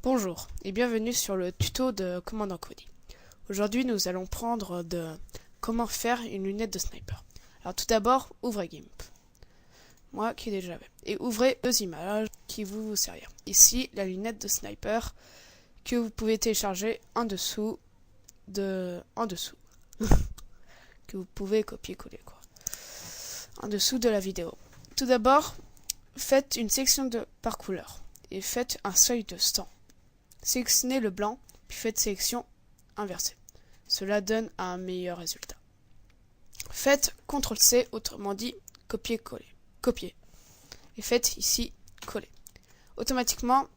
Bonjour et bienvenue sur le tuto de Commandant Cody. Aujourd'hui nous allons prendre de comment faire une lunette de sniper. Alors tout d'abord, ouvrez GIMP. Moi qui déjà vais. Et ouvrez deux images qui vous servir. Ici la lunette de sniper que vous pouvez télécharger en dessous. Que vous pouvez copier-coller quoi. En dessous de la vidéo. Tout d'abord, faites une section par couleur et faites un seuil de 100. Sélectionnez le blanc, puis faites sélection inversée. Cela donne un meilleur résultat. Faites CTRL-C, autrement dit copier-coller. Copier. Et faites ici coller. Automatiquement,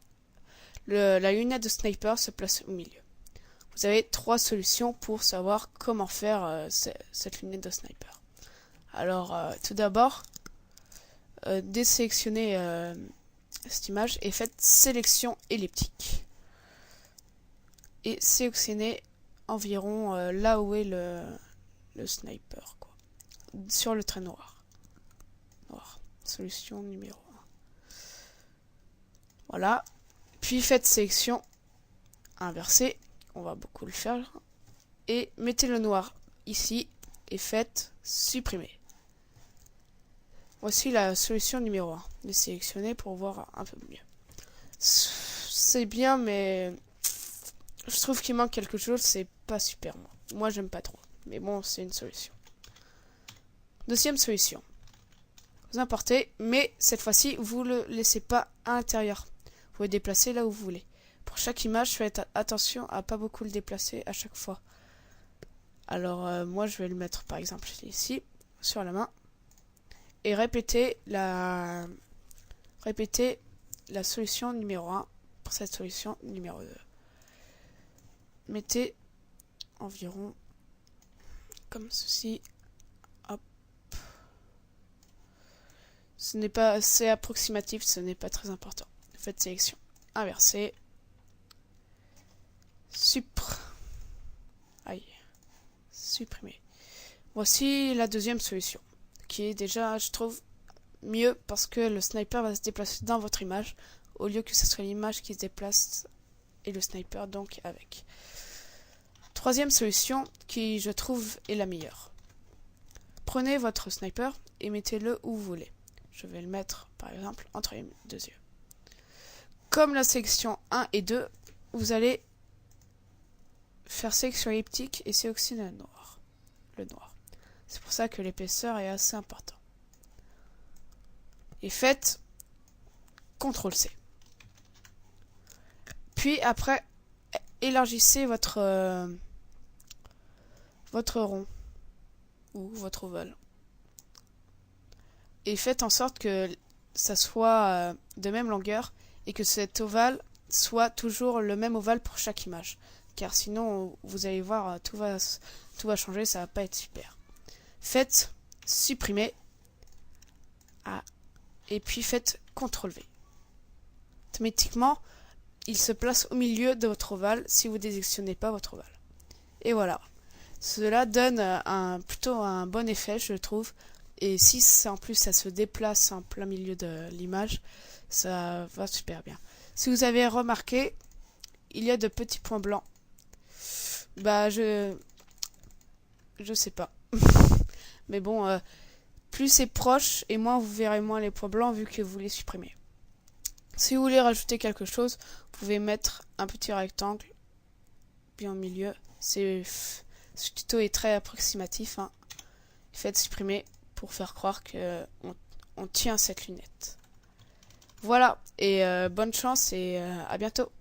la lunette de sniper se place au milieu. Vous avez trois solutions pour savoir comment faire cette lunette de sniper. Alors, tout d'abord, désélectionnez cette image et faites sélection elliptique. Et sélectionnez environ là où est le sniper, quoi. Sur le trait noir. Solution numéro 1. Voilà. Puis faites sélection inversée. On va beaucoup le faire. Et mettez le noir ici et faites supprimer. Voici la solution numéro 1. Les sélectionner pour voir un peu mieux. C'est bien, mais je trouve qu'il manque quelque chose. C'est pas super, moi j'aime pas trop. Mais bon, c'est une solution. Deuxième solution. Vous importez, mais cette fois-ci, vous le laissez pas à l'intérieur. Vous pouvez déplacer là où vous voulez. Pour chaque image, faites attention à pas beaucoup le déplacer à chaque fois. Alors, moi, je vais le mettre, par exemple, ici, sur la main. Et répétez la solution numéro 1 pour cette solution numéro 2. Mettez environ comme ceci. Hop. C'est approximatif, ce n'est pas très important. Faites sélection inversée. Supprimer. Voici la deuxième solution, qui est déjà, je trouve, mieux parce que le sniper va se déplacer dans votre image, au lieu que ce soit l'image qui se déplace et le sniper donc avec. Troisième solution, qui je trouve est la meilleure. Prenez votre sniper et mettez-le où vous voulez. Je vais le mettre, par exemple, entre les deux yeux. Comme la section 1 et 2, vous allez faire sélection elliptique et sélectionner le noir. C'est pour ça que l'épaisseur est assez important. Et faites CTRL-C. Puis après, élargissez votre rond ou votre ovale. Et faites en sorte que ça soit de même longueur et que cet ovale soit toujours le même ovale pour chaque image. Car sinon, vous allez voir, tout va changer, ça va pas être super. Faites supprimer. Et puis faites CTRL-V. Automatiquement, il se place au milieu de votre ovale si vous ne désélectionnez pas votre ovale. Et voilà. Cela donne plutôt un bon effet, je trouve. Et si en plus ça se déplace en plein milieu de l'image, ça va super bien. Si vous avez remarqué, il y a de petits points blancs. Bah, je sais pas. Mais bon, plus c'est proche et moins vous verrez moins les points blancs vu que vous les supprimez. Si vous voulez rajouter quelque chose, vous pouvez mettre un petit rectangle bien au milieu. Ce tuto est très approximatif. Faites supprimer pour faire croire que on tient cette lunette. Voilà, et bonne chance et à bientôt.